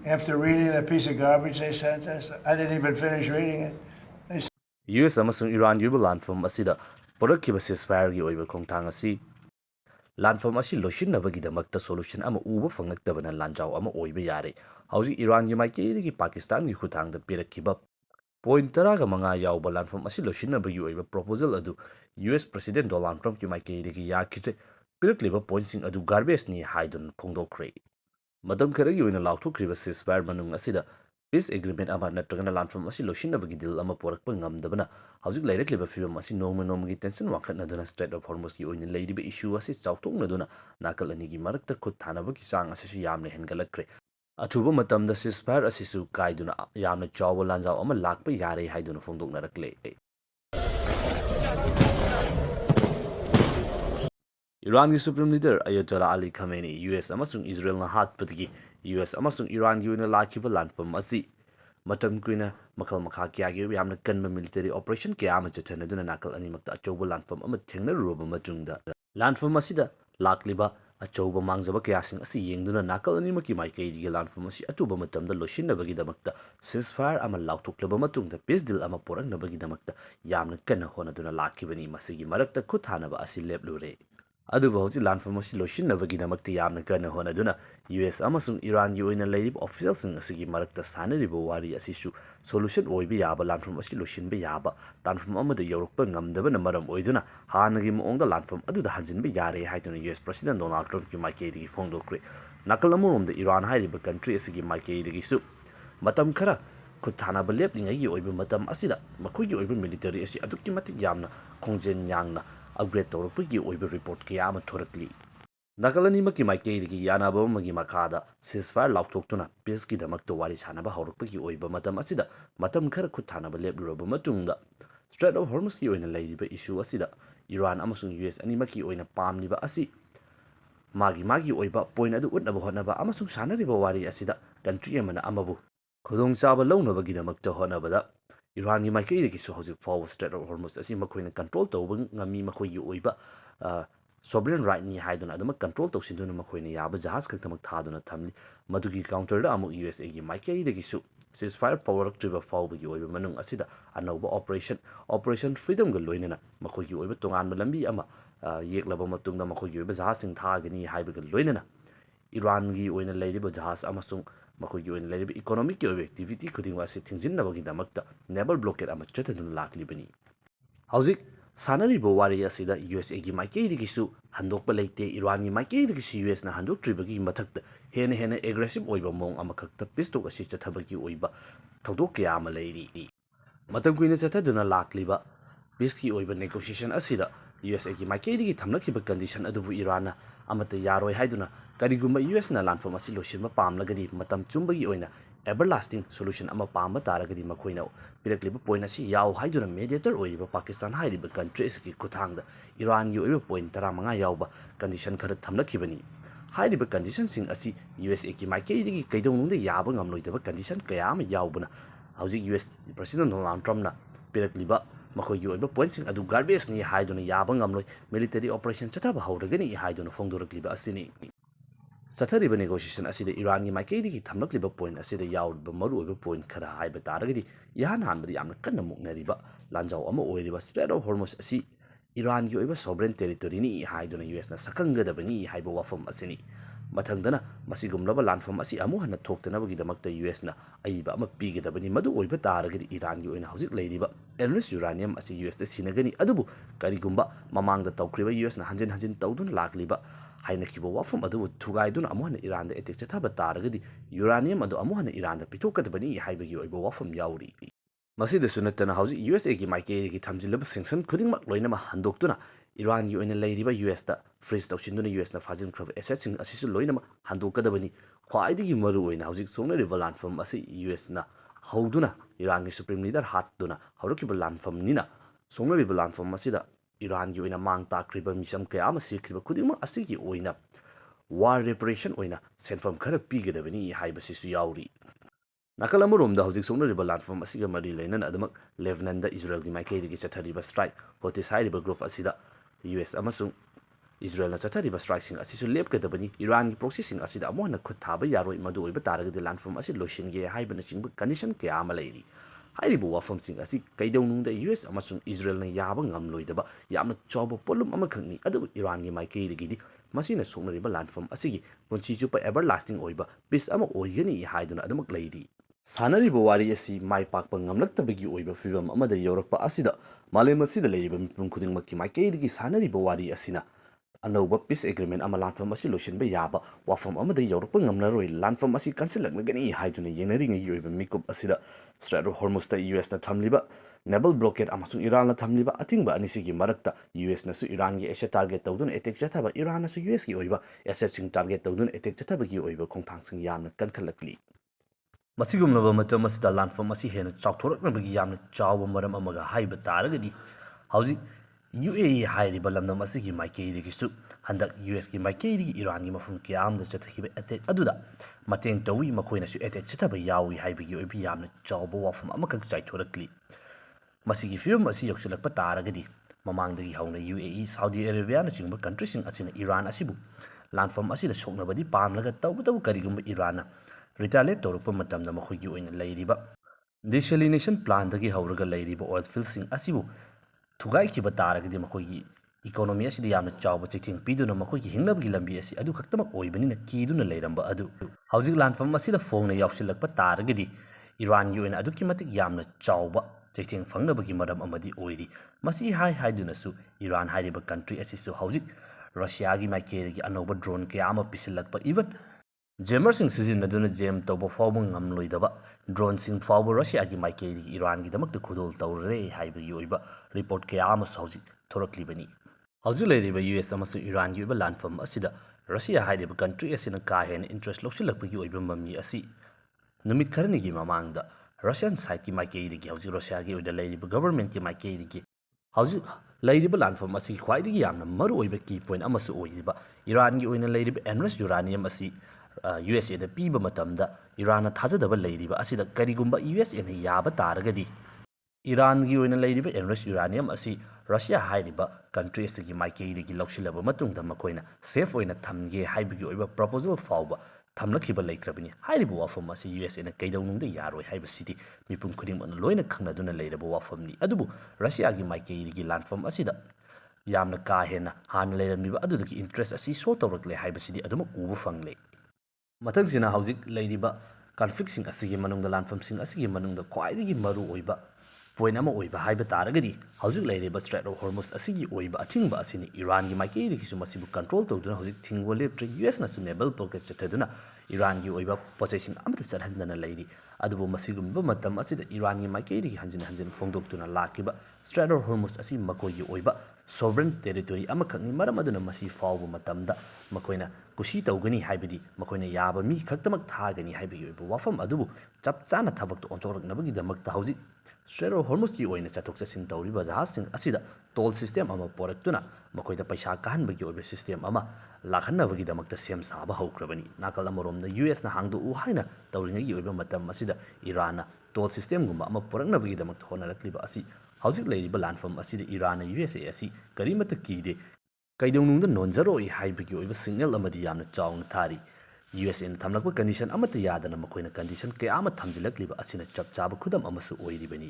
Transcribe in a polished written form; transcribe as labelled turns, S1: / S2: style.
S1: After reading that piece of garbage they sent us, I didn't even finish reading it.
S2: US amasung Iran yuba lanfam asida porakkiba ceasefire-gi oiba khongthang asi lanfam asi loshinnabagidamakta solution ama uba fanglaktabana lanjaw ama oiba yare hauji Iran gi maikei Pakistan gi khuthangda pirakkiba point taraga manga yawba lanfam asi loshinnabagi oiba proposal adu US President Donald Trump ki maikei yakhitre pirakliba pointsing adu garbage ni haidun phongdokhre madam kharagi oina lauthokriba ceasefire manung asida peace agreement ama natragana lanfam asi loshinnabagi deal ama porakpa ngamdabana haujuk lairakliba fibam asi nongma gi tension wakhatnaduna Strait of Hormuz gi oina leiriba issue asi chawtoknaduna nakal ani gi marakta khut thanabagi chang asisu yamne hengalakre achuba matamda ceasefire asisu kaiduna yamna chawba lanjaw ama lakpa yare haiduna phongdoknarakle Iran ki Supreme Leader Ayatollah Ali Khamenei US amasung Israel na hatpadagi US amasung Iran gi oina lakhiba lanfam asi matam kuina makal makha kya gi yamna kanba military operation kya ama chathanaduna nakal animakta achauba lanfam ama thengnaruba matungda lanfam asida lakliba achauba mangjaba kyasing asi yengduna nakal animaki maikei gi lanfam asi atuba matamda loshinnabagi damakta ceasefire ama lautoklaba matungda peace deal ama porangnabagi damakta yamna kanna honaduna lakhibani masigi marakta khuthanaba asi leplure aduba hauji lanfam asi loshinnabagidamakta yamna kana honaduna US amasung Iran gi oina leirib officials sing asigi marakta sanariba wari asisu solution oiba yaba lanfam asi loshinba yaba tanfam amada yorokpa ngamdabana maram oiduna hanagi moongda lanfam aduda hanjinba yare haiduna US President Donald Trump ki maikei digi phongdokre nakal amoromda Iran hairiba country asigi maikei digi su matam khara khuthanaba leplingai oiba matam asida makhoigi oiba military asi adukki matik yamna khongjen nyangna upgrade tawrapagi oiba report kaya ama thorakli nakalani maki maikei digi yanaba magi makada ceasefire lautoktuna peace ki damakta wari sanaba haurakpagi oiba matam asida matam khara khuthanaba lepluraba matungda Strait of Hormuz ki oina leiriba issue asida Iran amasung US animaki oina pamliba asi magi oiba point adu utnaba honaba amasung sanariba wari asida country amana amabu khudong chaba launabagidamakta honabada Iran gi maikei digi su hauzik fawa Strait of Hormuz asi makhoina control tawba ngami makhoigi oiba sovereign right ni haiduna aduma control tawsinduna makhoina yaba jahaz khaktamak thaduna thamli madugi counter da amu USA gi maikei digi su ceasefire power triba fawba gi oiba manung asida anauba operation freedom ga loinana makhoigi oiba tongan lambi ama yeklaba matungda makhoigi oiba jahaz sing thagani haibaga loinana Iran gi oina leiriba jahaz amasung makhoigi oina leiriba economic ki oiba activity khudingwa asi thingjinnabagi damakta naval blockade ama chataduna laklibani hauzik sanariba wari asida USA gi maikei digi su handokpa leite Iran gi maikei digi su US na handoktribagi mathakta hena aggressive oiba mong ama khakta pistok asi chathabagi oiba thodok kya ama leiri matam kuina chataduna lakliba peace ki oiba negotiation asida USA gi maikei digi thamlakhiba condition adubu Iran na amata yaroi haiduna kariguma US na lanfam asi loshinba pamlagadi matam chumbagi oina everlasting solution ama pamba taragadi makhoina pirakliba point asi yaw haiduna mediator oiba Pakistan hairiba country isiki kuthangda Iran gi oiba point 15 yawba condition khara thamlakhibani hairiba condition sing asi USA ki maikei digi kaidonungda yaba ngamloidaba condition kaya ama yawbuna hauji US President Donald Trump na pirakliba makhoigi oiba point sing adu garbage ni haiduna yaba ngamloi military operation chathaba hauragani haiduna phongdorakliba asini Sathariba negotiation asida Iran gi maikei digi thamlakliba point asida yawrba maru oiba point khara haiba taragadi ihan hanbadi yamna kanna muknariba lanjaw ama oiriba Strait of Hormuz asi Iran gi oiba sovereign territory ni haiduna US na sakangadabani haiba wafam asini mathangdana masigumlaba lanfam asi amu hana thoktanabagi damakta US na aiba ama pigadabani madu oiba taragadi Iran gi oina hauzik leiriba enriched uranium asi US da sinagani adubu karigumba mamangda tawkriba US na hanjin tawduna lakliba hainakiba wafam adu thugaiduna amuhana Iran da etek chathaba taragadi uranium adu amuhana Iran da pitokadabani haibagi oiba wafam yauri masida sunatana hauji USA gi maikei gi thamjilaba sanction khudingmak loinama handoktuna Iran gi oina leiriba US da freeze tawchinduna US na fajin khrab assets sing asisu loinama handokadabani khwaidigi maru oina hauji songnariba lanfam asi US na hauduna Iran gi supreme leader hatduna haurukiba lanfam nina songnariba lanfam asida Iran gi oina mang takriba misam kaya ama sikriba khudingma asigi oina war reparation oina senfam khara pigadabani haibasisu yauri nakal amuromda hauzik songnariba lanfam asiga mari lainan adamak Lebanon da Israel gi maikei digi chathariba strike Houthis hairiba group asida US amasung Israelna chathariba strikesing asisu lepkadabani Iran gi proxysing asida amona khut thaba yaroi madu oiba taragadi landform asi loishinge haibana chingba condition kya ama leiri hairibu wafamsing asi kaidawnungda US amasung Israel na yaba ngamloidaba yamna chawba polum amakhangni adu Iran gi maikeidagidi masina soknariba landform asigi punchi chupa everlasting oiba peace ama oigani haiduna adumak leiri Sanariba wari asi mai pakpa ngamlaktabagi oiba fibam amada yorakpa asida malem asida leiriba mipum khudingmakki maikeidagi sanariba wari asina anauba peace agreement ama landform asi loishinba yaba wafam amada yorakpa ngamnaroi landform asi kansilaknagani haiduna yengaringa yoiba mikup asida Strait of Hormuz ta US na thamliba naval blockade amasung Iran na thamliba atingba anisigi marakta US na su Iran gi asset target tawdun attack chathaba Iran na su US gi oiba asset sing target tawdun attack chathaba gi oiba khongthangsing yamna kankhallakli Masigumnaba matam asida landform asi hena chawthoraknabagi yamna chawba maram amaga haiba taragadi hauji UAE hairiba lamnam asigi maikeidagi handak US ki maikeidagi Iran gi mafum kiyamda chathiba attack aduda mateng tawi makoina su attack chathaba yawi haibagi oibi yamna chawba wafam amakak chaithorakli masigi film asi yoksulakpa taragadi mamangdagi hauna UAE Saudi Arabia na chingba country sing asina Iran asibu landform asida soknabadi pamlaga tawbu karigumba Iran retaliate torukpa matamda makhoigi oina leiriba desalination plant dagi hauraga leiriba oil field sing asibu thugai kiba taragadi makhoigi economy asida yamna chawba checking piduna makhoigi hinglabgi lambi asi adu khaktamak oibanina kiduna leiramba adu hauzik landform asida phongna yawsilakpa taragadi Iran gi oina aduki matik yamna chawba checking fangnabagi maram amadi oiri masi haiduna su Iran hairiba country asisu hauzik Russia gi maikeegi anoba drone kaya ama pisilakpa even Jamersing sizinaduna jam tawba fawba ngamloidaba drone sing fawba Russia gi maikeegi Iran gi damakta khudol tawre haibagi oiba report kaya ama hauzik thoraklibani hauzik leiriba US amasu Iran gi oiba landform asida Russia hairiba country asina ka hena interest loksilakpagi oiba mami asi numit kharanigi mamangda Russian side ki maikeegi hauzik Russia gi oida leiriba government ki maikeegi hauzik leiriba landform asi khwaidigi yamna maru oiba key point amasu oiriba Iran gi oina leiriba enriched uranium asi USA da piba matamda Iran na thajadaba leiriba asida karigumba USA na yaba taragadi Iran gi oina leiriba enriched uranium asi Russia hairiba country asigi maikeidagi loksilaba matungda makoina safe oina thamge haibagi oiba proposal fawba thamlakhiba leikrabani hairiba wafam asi USA na kaidawnungda yaroi haibasidi mipum khudimana loina khangnaduna leiraba wafamni adubu Russia gi maikeidagi landform asida yamna ka hena han leiramniba adudagi interest asi so tawrakle haibasidi aduma ubu fangle Mathangsina hauzik leiriba conflict sing asigi manungda landform sing asigi manungda khwaidigi maru oiba point ama oiba haiba taragadi hauzik leiriba Strait of Hormuz asigi oiba athingba asini Iran gi maikeidagi su masibu control tawduna hauzik thingwa leptre US na su naval blockade chathaduna Iran gi oiba possession amata charhandana leiri adubu masigumba matam asida Iran gi maikeidagi hanjin fongdoktuna lakiba Strait of Hormuz asi makoigi oiba sovereign territory amakhakni maram aduna masi fawba matamda makoina kushi tawgani haibadi makoina yaba mi khaktamak thagani haibagi oiba wafam adubu chapchana thabakto ontoraknabagi damakta hauzik Strait of Hormuz ki oina chathok chasin tawriba jahasing asida toll system ama poraktuna makoida paisa kahanbagi oiba system ama lakhanabagi damakta sem saba haukrabani nakal amoromda US na hangdu u haina tawringagi oiba matam asida Iran na toll system gumba ama poraknabagi damakta honarakliba asi hauzik leiriba landform asida Iran na USA asi karimata kide kaidawnungda nonjaroi haibagi oiba signal amadi yamna chawna thari USA na thamlakpa condition amata yadana makoina condition kaya ama thamjilakliba asina chapchaba khudam amasu oiribani